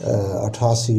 88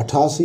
88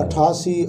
88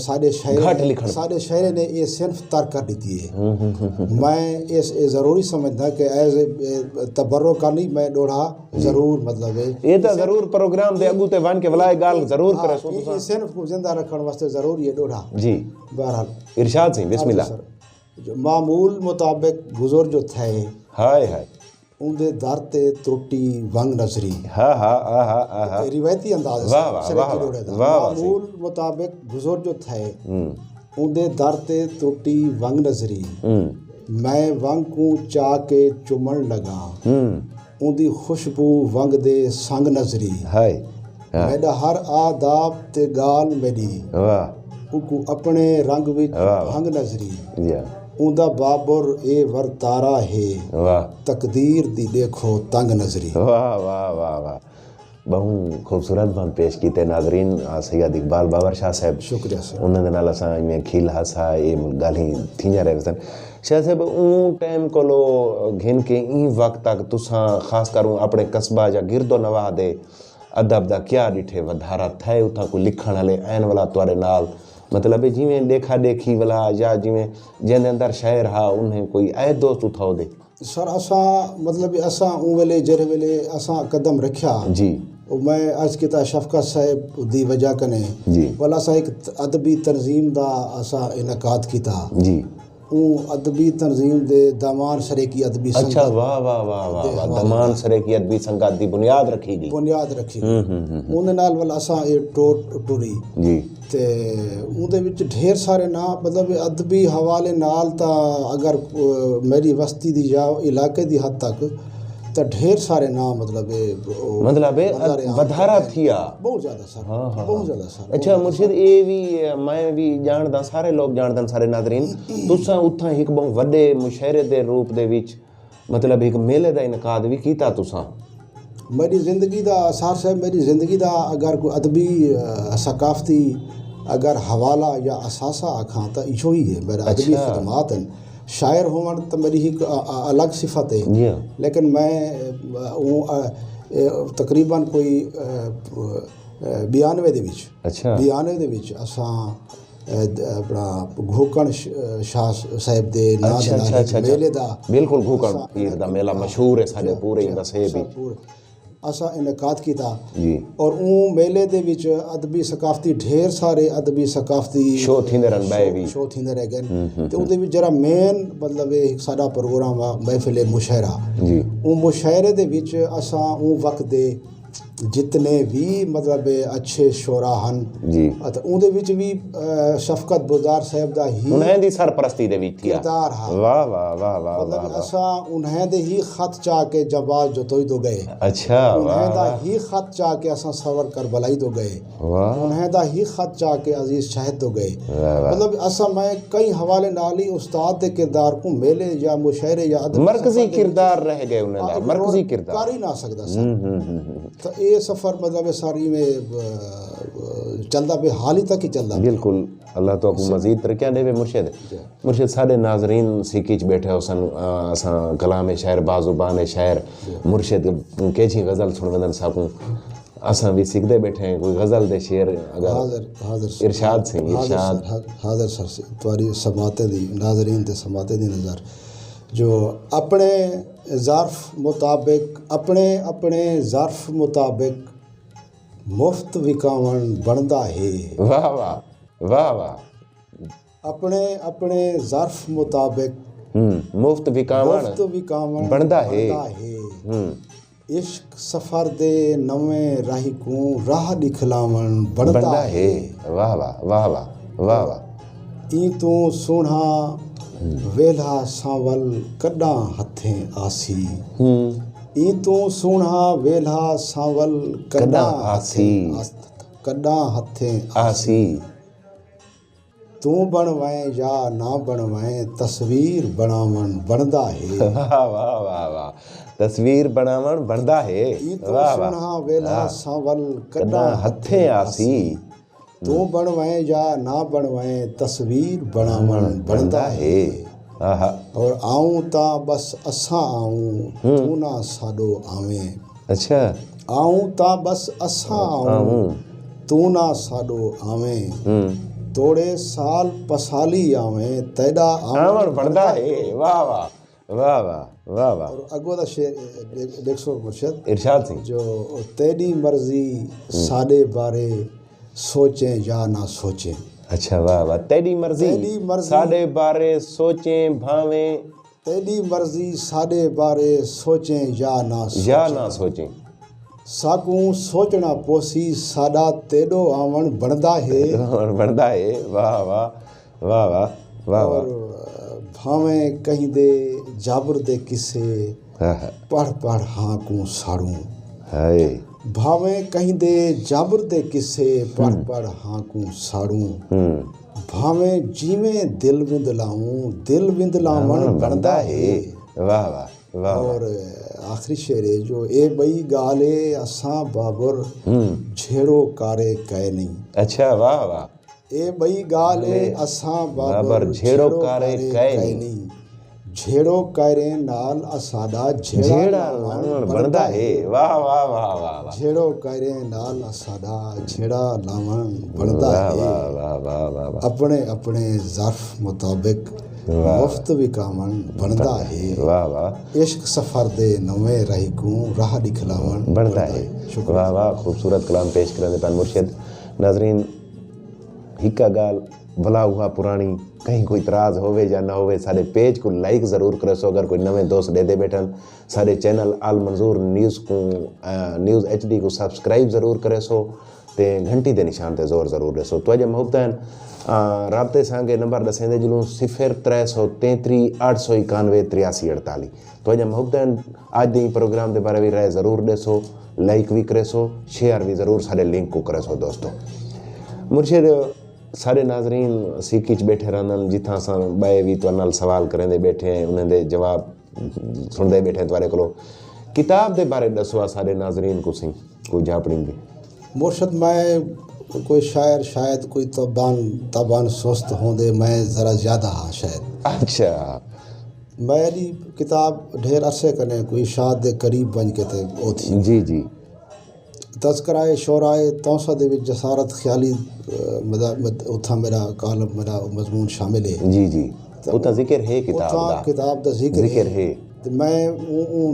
سارے گھٹ لکھن سارے شاعر نے یہ صنف ترک کر دیتی ہے. میں اس ضروری سمجھتا کہ ایز اے تبرک کا نہیں میں ڈوڑا ضرور مطلب ہے یہ تو ضرور پروگرام دے اگو تے ون کے ولائے گال ضرور کرے سو یہ صنف کو زندہ رکھنے واسطے ضرور یہ ڈوڑا. جی بہرحال ارشاد سی بسم اللہ. جو معمول مطابق گزر جو تھے ہائے ہائے اندے در تے ترٹی ونگ نظری. ہاں ہاں ہاں ہاں روایتی انداز ہے واہ واہ واہ معمول مطابق گزر جو تھے اندے در تے ترٹی ونگ نظری. میں ونگ کو چاہ کے چمن لگا اندی خوشبو ونگ دے سنگ نظری. ہائے میڈا ہر آداب تے گال میری واہ کو اپنے رنگ وچ ونگ نظری. اوندا بابر اے ورتارا ہے واہ تقدیر دی دیکھو تنگ نظری. واہ واہ واہ واہ بہوں خوبصورت بند پیش کیتے ناظرین. سید اقبال باور شاہ صاحب شکریہ سر. انہوں نے نال اساں میں کھیل ہاسا یہ گالیں تھیاں رہے سن. شاہ صاحب اون ٹائم کولو گھن کے این وقت تک تساں خاص کروں اپنے قصبہ یا گرد و نواح دے ادب دا کیا ڈٹھے ودھارا تھے اتھاں کو لکھن والے این والا تواڈے نال مطلب جویں دیکھا دیکھی والا یا جویں جن دے اندر شاعر ہا انہیں کوئی اے دوست اتھاؤ دے. سر اساں مطلب اساں اون ویلے جڑے ویلے اساں قدم رکھیا جی میں آج کتا شفقت صاحب دی وجہ کنے جی والا اساں ایک ادبی تنظیم دا اساں انعقاد کیتا. جی اون ادبی تنظیم دے دامان سریکی ادبی اچھا سنگت واہ واہ واہ واہ واہ دمان سرے کی ادبی سنگت دی بنیاد رکھی گئی. بنیاد رکھی اون نال والا اساں اے ٹوری جی تے اون دے وچ ڈھیر سارے نام مطلب ادبی حوالے نال تا اگر میری بستی دی یا علاقے دی حد تک تا ڈھیر سارے نام مطلب ودھارا تھیا بہت زیادہ سر بہت زیادہ سر. اچھا مرشد اے بھی میں بھی جاندا سارے لوگ جاندن سارے ناظرین تساں اتھاں ایک بہت وڈے مشاعرے دے روپ دے وچ مطلب ایک میلے دا انعقاد بھی کیتا تساں. میری زندگی دا سار صاحب میری زندگی دا اگر کوئی ادبی ثقافتی اگر حوالہ یا اثاثہ آکھاں تا ایشو ہی ہے میرا ادبی خدمات ہیں. شاعر ہون تو میری ایک الگ صفت ہے لیکن میں تقریباً کوئی 92 دے وچ 92 دے وچ اساں اپنا گھوکن شاہ صاحب دے میلے دا بالکل گھوکن پیر دا میلہ مشہور ہے سارے پورے دسے بھی اساں انعقاد کیتا اور اون میلے دے وچ ادبی ثقافتی ڈھیر سارے ادبی ثقافتی شو تھیندے رن بائے بھی شو تھیندے رہ گئے تے اون دے وچ جڑا مین مطلب ایک ساڈا پروگرام وا محفل مشاعرہ اون مشاعرے دے وچ اساں اون وقت دے جتنے بھی مطلب اچھے شعرا ہن تے اون دے وچ بھی شفقت بزدار صاحب دا ہی انہیں دی سرپرستی دے وچ تھیا کردار ہا. واہ واہ واہ واہ مطلب اساں انہیں دے ہی خط چاہ کے جواز جوتوئی دو گئے. اچھا انہیں دا ہی خط چاہ کے اساں سور کربلائی دو گئے. انہیں دا ہی خط چاہ کے عزیز شہد دو گئے. مطلب اساں میں کئی حوالے نال ہی استاد دے کردار کو میلے یا مشاعرے یا مرکزی کردار رہ گئے انہیں دا مرکزی کردار کر ہی نہ سکدا سر. تو یہ سفر مطلب ساری میں چلدا پہ حال ہی تک ہی چلدا. بالکل اللہ تو کو مزید ترقیاں دے مرشد سارے ناظرین سیکھچ بیٹھے ہو سن اساں کلام شاعر بازوبان شاعر مرشد کیجی غزل سن ودن ساکوں اساں بھی سیکھدے بیٹھے ہیں کوئی غزل دے شعر اگر حاضر ارشاد سے ارشاد حاضر سر تمہاری سماعتیں دی ناظرین تے سماعتیں دی نظر جو اپنے ظرف مطابق اپنے ظرف مطابق مفت وکاون بندا ہے. واہ واہ واہ واہ اپنے ظرف مطابق مفت وکاون بندا ہے. عشق سفر دے نویں راہی کو راہ دکھلاون بندا ہے. واہ واہ واہ واہ واہ واہ ای تو سونا ویلا ساول کڈاں ہتھیں آسی. ای تو سونا ویلا ساول کڈاں ہتھیں آسی. تو بنوائیں یا نہ بنوائیں تصویر بناون بندا ہے. واہ واہ واہ واہ تصویر بناون بندا ہے. ای تو سونا ویلا ساول کڈاں ہتھیں آسی. تو بنوائیں یا نہ بنوائیں تصویر بناون بندا ہے. اور آؤں تا بس اساں آؤں تو نہ ساڈو آویں. اچھا آؤں تا بس اساں آؤں تو نہ ساڈو آویں. توڑے سال پسالی آویں تیدا آمن بڑھدا ہے واہ واہ واہ واہ واہ واہ اور اگو دا شعر دیکھ سو مرشد ارشاد سی جو تیری مرضی ساڈے بارے سوچیں یا نہ سوچیں اچھا واہ واہ تیری مرضی ساڈے بارے سوچیں بھاویں تیری مرضی ساڈے بارے سوچیں یا نہ سوچیں ساکوں سوچنا پوسی ساڈا تیڈو آون بندا ہے بڑھدا ہے واہ واہ واہ واہ واہ واہ بھاویں کہیں دے جابر دے کسے پڑھ پڑھ ہاں کو ساڑوں ہائے بھاویں کہیں دے جابر دے کسے پڑھ پڑھ ہاں کو ساڑوں بھاویں جیویں دل وند لاون بندا ہے واہ واہ واہ اور آخری شعر ہے جو اے بئی گالے اساں بابر جھیڑو کارے کہے نہیں اچھا واہ واہ اے بئی گالے اساں بابر جھیڑو کارے کہے نہیں جھیڑو کارے نال اساڈا جھیڑا بندا ہے واہ واہ واہ واہ واہ جھیڑو کارے نال اساڈا جھیڑا لاون بندا ہے واہ واہ واہ واہ واہ اپنے اپنے ظرف مطابق مفت وکاون بندا ہے واہ واہ عشق سفر دے نویں راہی کو راہ دکھلاون بندا ہے واہ واہ خوبصورت کلام پیش کرنے پان مرشد ناظرین ہکا گال بھلا ہوا پرانی کہیں کوئی اعتراض ہوئے یا نہ ہوئے سارے پیج کو لائک ضرور کرے سو اگر کوئی نویں دوست دے دے بیٹھن سارے چینل آل منظور نیوز کو نیوز ایچ ڈی کو سبسکرائب ضرور کرے سو تے گھنٹی دے نشان تے زور ضرور رسو تو اجا محبتین رابطے سانگے نمبر دسیں دے جلوں 0333 891 8348 تو اجا محبتین آج دیں پروگرام دے بارے بھی رائے ضرور دے سو لائک بھی کرے سو شیئر بھی ضرور سارے لنک کو کرے سو دوستو مرشد سارے ناظرین سیکیچ بیٹھے رہن جتھاں ساں بائے بھی تو نال سوال کریں دے بیٹھے ہیں انہیں دے جواب سن دے بیٹھے ہیں توارے کلو کتاب دے بارے دسوا سارے ناظرین کو سیں کوئی جا پڑیں گے مرشد میں کوئی شاعر شاید کوئی تابان سست ہوں دے میں ذرا زیادہ ہاں شاید اچھا میری کتاب ڈھیر عرصے کرنے کوئی شاد دے قریب بن کے تے وہ تھی جی جی تذکرائے شعرائے توسہ دے وچ جسارت خیالی اتھا میرا کالم میرا مضمون شامل ہے جی جی اتھا ذکر ہے کتاب دا ذکر ہے میں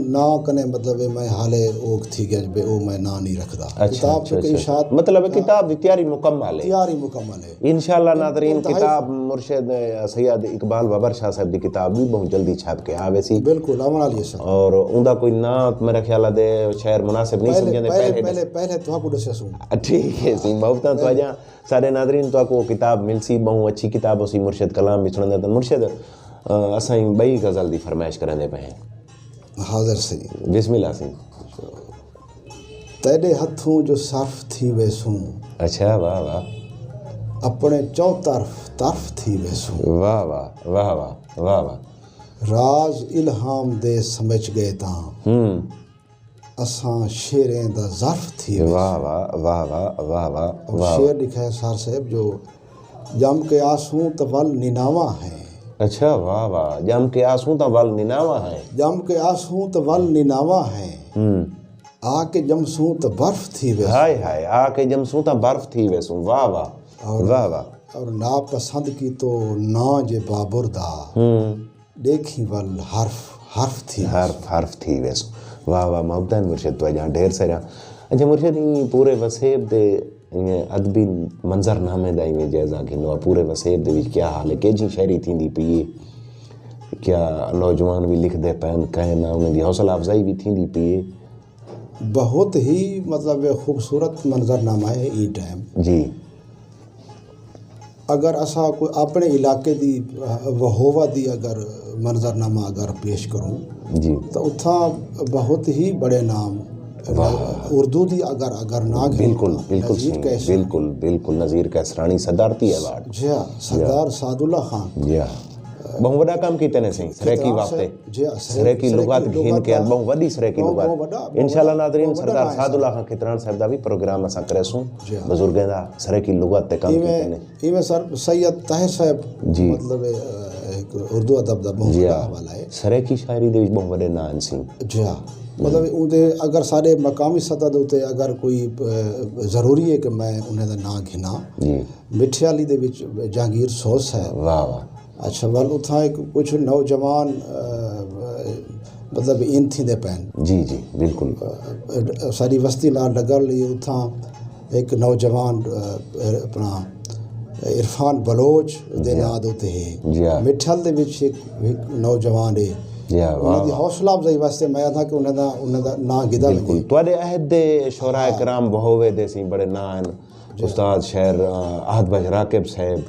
نا کنے مطلب میں حالے اوک تھی گیا بے او میں نا نہیں رکھدا کتاب چونکہ اشاعت مطلب کتاب دی تیاری مکمل ہے انشاءاللہ ناظرین کتاب مرشد سید اقبال بابر شاہ صاحب دی کتاب بھی بہت جلدی چھاپ کے آوے سی بالکل آون والی ہے اور اوندا کوئی نات میرا خیال دے شاعر مناسب نہیں سمجھے پہلے تو کو دسیا سوں ٹھیک ہے سی محبتاں تو اجا سارے ناظرین تو کو کتاب مل سی بہت اچھی کتاب ہو سی مرشد کلام بھی سنن دے مرشد اسائیں بئی غزل دی فرمائش کرن دے پے حاضر سی بسم اللہ سی تیرے ہتھوں جو صرف تھی ویسوں اچھا واہ واہ اپنے چو طرف تھی ویسوں واہ واہ واہ واہ واہ واہ راز الہام دے سمجھ گئے تاں اساں شیریں دا ظرف تھی واہ واہ واہ واہ واہ واہ شعر لکھا ہے سار صاحب جو جم کے آنسوں تول نیناواں ہیں اچھا واہ واہ جم کے آنسوں تول نیناواں ہیں جم کے آنسوں تول نیناواں ہیں آ کے جمسوں تو برف تھی ویسوں ہائے ہائے آ کے جمسوں تو برف تھی ویسوں واہ واہ واہ واہ اور ناپسند کی تو نا جے بابر دا دیکھی ول حرف تھی ویسوں واہ واہ محبتان مرشد تو جہاں ڈھیر سارا اچھا مرشد پورے وسیب دے ادبی منظر نامے دا جائزہ گھنو پورے وسیب دے کیا حال ہے کہ جی شہری تھیندی پیے کیا نوجوان بھی لکھ دے پین کہنا انہیں دی حوصلہ افزائی بھی تھیندی پیے بہت ہی مطلب خوبصورت منظر نامہ ہے ای ٹائم جی اگر اسا کوئی اپنے علاقے دی وہوہ دی اگر منظر نامہ اگر پیش کروں جی تو اتھا بہت ہی بڑے نام اردو دی اگر نہ بالکل بالکل بالکل نذیر کیسرانی صدارتی ایوارڈ جی ہاں سردار سعد اللہ خان جی ہاں بہت بڑا کام کیتے نے سی سریکی واسطے سریکی لغات گھین کے بہت وڈی سریکی لغات انشاءاللہ ناظرین سردار سعد اللہ خان کتران صاحب دا بھی پروگرام اساں کرے سوں بزرگاں دا سریکی لغات تے کام کیتے نے ایویں سر سید طاہر صاحب جی مطلب ایک اردو ادب دا بہت بڑا حوالہ ہے. سریکی شاعری دے وچ بہت وڈے نام سی. جی ہاں مطلب اندے اگر سارے مقامی سطح دے اتنے اگر کوئی ضروری ہے کہ میں انہیں دا نام گھنا جی مٹھے والی دے وچ جہانگیر سوس ہے. واہ واہ. اچھا ول اتھاں ایک کچھ نوجوان مطلب ان تھی دے پین. جی جی بالکل. ساری وسطی نال لگل اتھاں ایک نوجوان اپنا عرفان بلوچ دے نام دے تے ہے. جی ہاں. مٹھل دے وچ ایک نوجوان ہے. جی ہاں. انہاں دی حوصلہ افزائی واسطے میں تھا کہ انہاں دا نام گدا بالکل. تواڈے عہد دے شعراء کرام بہوے دے سی بڑے نام استاد شعر احد بخش راکب صاحب,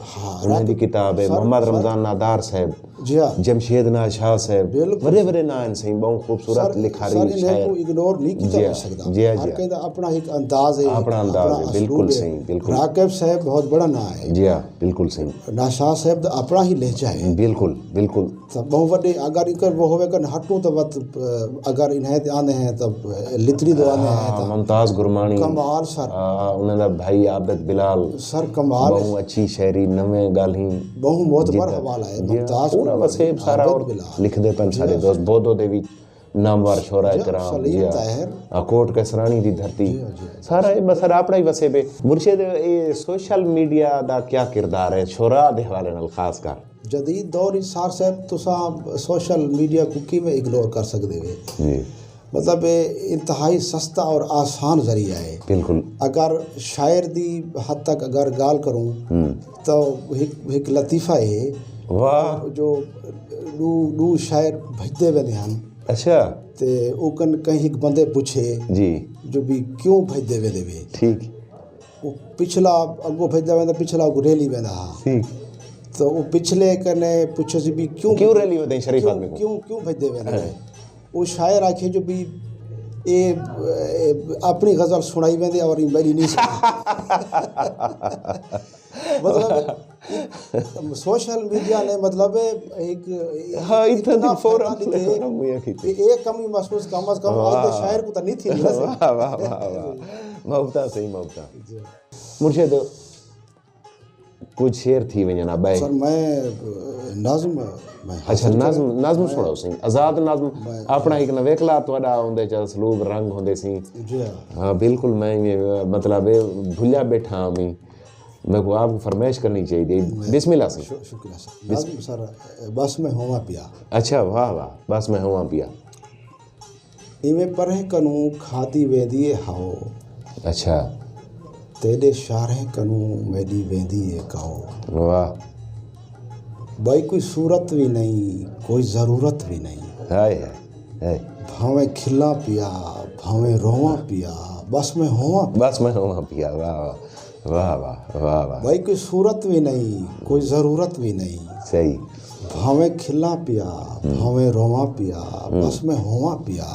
انہیں دی کتاب ہے محمد رمضان نادار صاحب, جی ہاں جمشید ناز شاہ صاحب, بڑے بڑے نام سی بہت خوبصورت لکھاری سر انہیں شاعر. کو اگنور نہیں کیتا جا سکتا. جی ہاں ہر کہیں دا اپنا ایک انداز ہے, اپنا انداز ہے. بالکل صحیح. بالکل. راکب صاحب بہت بڑا نام ہے. جی ہاں بالکل صحیح. ناز شاہ صاحب دا اپنا ہی لہجہ ہے. بالکل بالکل. بہت وڈے اگر ان وہ ہوئے کہ ہٹوں تو وقت اگر انہیں آنے ہیں تب لتری دو آنے ہیں. ممتاز گرمانی کمال سر, انہوں دا بھائی عابد بلال سر کمال, بہت اچھی شاعری نویں گل ہی بہت معتبر حوالہ ہے. ممتاز پورا وسیب سارا اور لکھ دے پن سارے دوست بودو دے وچ نامور شعراء کرام. جی کوٹ کسرانی دی دھرتی سارا بسر اپنا ہی وسیب. مرشد یہ سوشل میڈیا دا کیا کردار ہے شعراء دے حوالے نال خاص کر جدید دور سار صاحب تساں سوشل میڈیا کو کی میں اگنور کر سکتے ہوئے. جی مطلب انتہائی سستا اور آسان ذریعہ ہے. بالکل. اگر شاعر دی حد تک اگر گال کروں تو ایک لطیفہ ہے. واہ. جو دو شاعر بھجدے وے ہیں. اچھا. تے او کن کہیں ایک بندے پوچھے جی جو بھی کیوں بھجدے وے دے وے. ٹھیک. وہ پچھلا اگو بھجدا ویندا پچھلا اگو ریلی ویندا. ٹھیک. تو وہ پچھلے کنے پوچھو سی بھی کیوں ریلی ہوتے ہیں شریف آدمی کو کیوں بھجدے وے. وہ شاعر آکھے جو بھی اے اپنی غزل سنائی ویندے اور میری نہیں سنائی. مطلب سوشل میڈیا نے مطلب ایک اتنا فوراً ایک کمی محسوس کم از کم آج شاعر کو تو نہیں تھی. واہ واہ واہ. محبتہ صحیح محبتہ. مرشد کچھ شعر تھی وجنا بھائی. سر میں نظم اچھا نظم سناؤ سی آزاد نظم اپنا ایک نویکلا تھوڑا ہوندے چا اسلوب رنگ ہوندے سی. ہاں بالکل. میں مطلب بھولیا بیٹھا میں کو آپ کو فرمائش کرنی چاہیے. بسم اللہ سے. شکریہ سر. نظم سر بس میں ہوا پیا. اچھا واہ واہ. بس میں ہوا پیا. ایویں پرہ کنوں کھادی ویندی ہاؤ. اچھا. تیرے شارہیں کنوں میری ویندی کاؤ. واہ. بھائی کوئی صورت بھی نہیں کوئی ضرورت بھی نہیں. ہائے ہائے. بھاویں کھلا پیا بھاویں رواں پیا بس میں ہوا. بس میں ہوا پیا. واہ واہ واہ واہ واہ واہ. بھائی کوئی صورت بھی نہیں کوئی ضرورت بھی نہیں. صحیح. بھاویں کھلا پیا بھاویں رواں پیا بس میں ہوا پیا.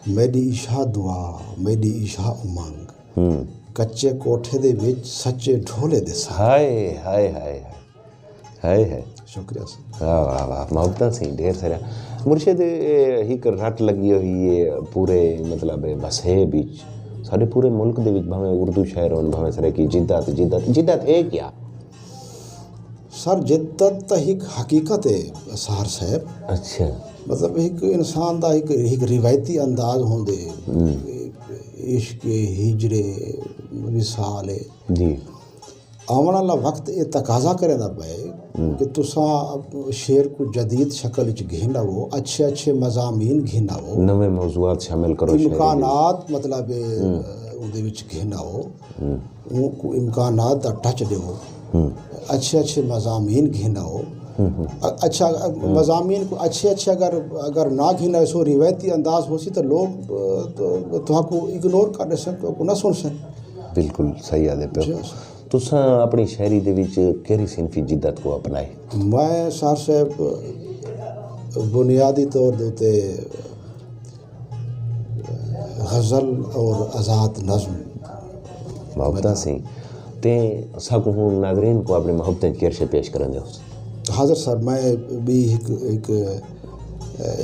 میری عشا دعا میری عشا امنگ کچے کوٹھے دے وچ سچے ڈھولے دے سا. ہائے ہائے ہائے ہائے ہائے. شکریہ سر. واہ واہ واہ. محبتہ سی ڈھیر سارا. مرشد ہی کر رٹ لگی ہوئی ہے پورے مطلب بسے بیچ سارے پورے ملک دے وچ بھاویں اردو شاعر ہون بھاویں سارے کی جدت جدت جدت ہے کیا سر. جدت تا ایک حقیقت ہے سہار صاحب. اچھا. مطلب ایک انسان دا ایک روایتی انداز ہوندے عشق ہجرے وصال ہے. جی. آون والا وقت یہ تقاضا کرے دا پے کہ تساں شعر کو جدید شکل وچ گھناؤ اچھے اچھے مضامین گھناؤ نوے موضوعات شامل کرو امکانات مطلب اودے وچ گھناؤ کو امکانات دا ٹچ دیو اچھے اچھے مضامین گھناؤ. اچھا مضامین کو اچھے اچھے اگر نہ گھنا سو روایتی انداز ہو سی تو لوگ تو کو اگنور کر سن تو نہ سن سن. بالکل صحیح آدھے پہ. تساں اپنی شاعری دے وچ کیڑی صنفی جدت کو اپنائے؟ میں سار صاحب بنیادی طور دے غزل اور آزاد نظم محبتہ سی تے ساکو ہوں ناظرین کو اپنے محبتیں کیرشے پیش کرن دے. حاضر سر میں بھی ایک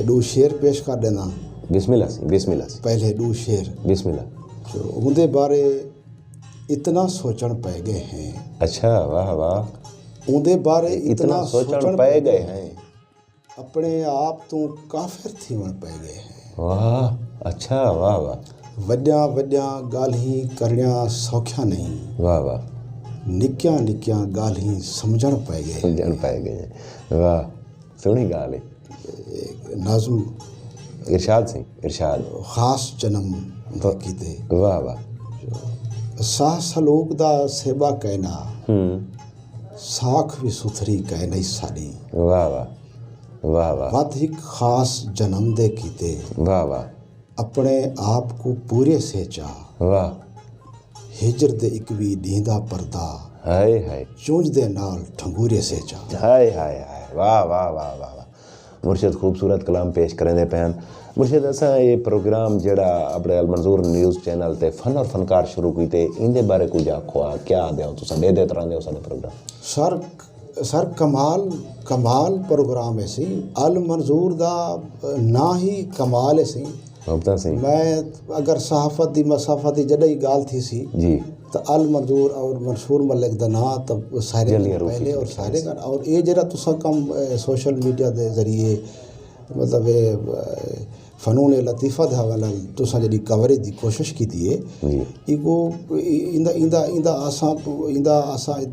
دو شعر پیش کر دینا. بسم اللہ سی. بسم اللہ سی. پہلے دو شعر بسم اللہ. اندے بارے اتنا سوچن پہ گئے ہیں. اچھا. واہ واہ. اندے بارے اتنا سوچن پے گئے ہیں، اپنے آپ تو کافر تھیون پے گئے ہیں۔ واہ اچھا، واہ واہ وڈیاں وڈیاں گالیں کرنیاں سوکھیاں نہیں، واہ واہ، نکیاں نکیاں گالیں سمجھن پے گئے ہیں۔ سمجھن پے گئے ہیں، واہ سونی گال ہے۔ نظم ارشاد سی، ارشاد، خاص جنم کیتے، واہ واہ، ساہ سلوک دا سیبا کہنا، ساکھ بھی ستھری کہنا ساڈی، واہ واہ واہ واہ ود ایک خاص جنم دے کیتے، واہ واہ اپنے آپ کو پورے سے چاہ، واہ، ہجر دے ایک بھی ڈیندا پردہ، ہائے ہائے چونج دے نال ٹھنگورے سے چاہ۔ ہائے ہائے ہائے، واہ واہ واہ واہ واہ، مرشد خوبصورت کلام پیش کریں دے پہن۔ مرشد اساں یہ پروگرام جڑا اپنے المنظور نیوز چینل تے فن اور فنکار شروع کیتے، ان دے بارے کچھ آکھو، کیا دیو تساں دے طرح دیو سارے پروگرام؟ سر کمال پروگرام ہے سی، المنظور دا نا ہی کمال ہے سی۔ محبتاں سی میں اگر صحافت دی مسافت دی جڑی گال تھی سی جی، تو المنظور اور منصور ملک دا نا تب سارے پہلے اور سارے کا، اور یہ جڑا تساں کم سوشل میڈیا دے ذریعے مطلب فنون لطیفہ دے حوالے تساں جڑی کوریج دی کوشش کیتی ہے، ایگو ایندا آساں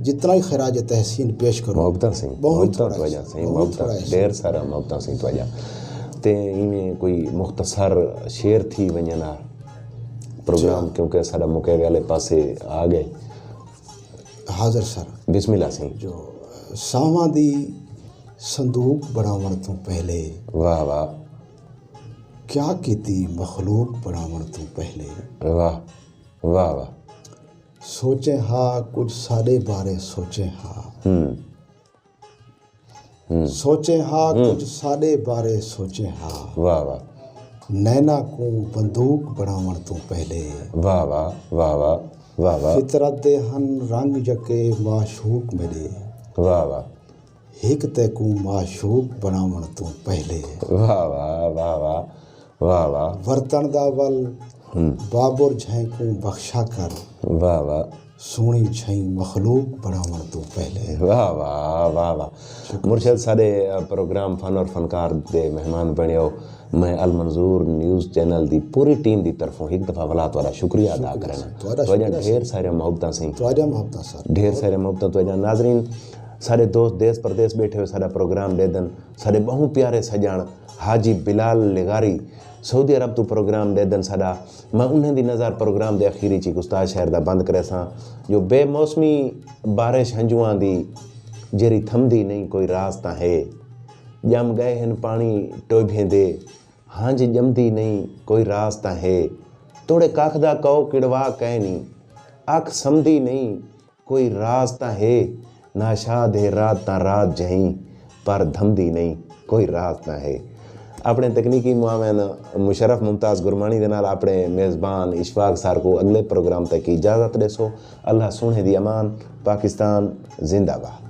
جتنا ہی خراج تحسین پیش کرو۔ محبتاں سی، محبتاں تو وجہ سی، محبتاں ڈیر سارا محبتاں سی تو وجہ تے ایویں کوئی مختصر شعر تھی ونجنا پروگرام، کیونکہ سارا مکے والے پاسے آ گئے۔ حاضر سر، بسم اللہ سی۔ جو ساواں دی صندوق بناون تو پہلے، واہ واہ، کیا کیتی مخلوق بناون تو پہلے، واہ واہ واہ، سوچیں ہاں کچھ سارے بارے سوچیں ہاں، سوچیں ہاں کچھ سارے بارے سوچیں ہاں، واہ واہ، نینا کو بندوق بناون تو پہلے، واہ واہ واہ واہ واہ واہ، فطرت دے ہن رنگ جکے معشوق میرے، واہ واہ، ہک تے کو معشوق بناون تو پہلے، واہ واہ واہ واہ واہ واہ، ورتن دا ول بابر جھیں کو بخشا کر، واہ واہ، سونی جھیں مخلوق بناون تو پہلے۔ واہ واہ واہ واہ، مرشد سارے پروگرام فن اور فنکار دے مہمان بنیو، میں المنظور نیوز چینل دی پوری ٹیم دی طرفوں ایک دفعہ والا تھوڑا شکریہ ادا کرنا، توجہ ڈھیر سارے محبتاں سی، توجہ محبتاں سر، ڈھیر سارے محبتاں توجہ۔ ناظرین سارے دوست دیس پردیس بیٹھے ہوئے سارا پروگرام دے دن، سارے بہوں پیارے سجان حاجی بلال لغاری سعودی عرب تو پروگرام دے دن ساڈا، میں انہیں دی نظر پروگرام دے اخیری چی گستاخ شہر دا بند کرے ساں، جو بے موسمی بارش ہنجواں دی جری تھم دی نہیں کوئی راستہ ہے، جم گئے ہن پانی ٹوبھیں دے ہنج جمدی نہیں کوئی راستہ ہے، توڑے کاکھ دا کو کڑوا کہنی اکھ سمدی نہیں کوئی راستہ ہے، ناشاد ہے رات تا رات جہیں پر دھمدی نہیں کوئی راستہ ہے۔ اپنے تکنیکی معاون مشرف ممتاز گرمانی دے نال اپنے میزبان اشفاق سار کو اگلے پروگرام تک اجازت دے سو۔ اللہ سونے دی امان، پاکستان زندہ باد۔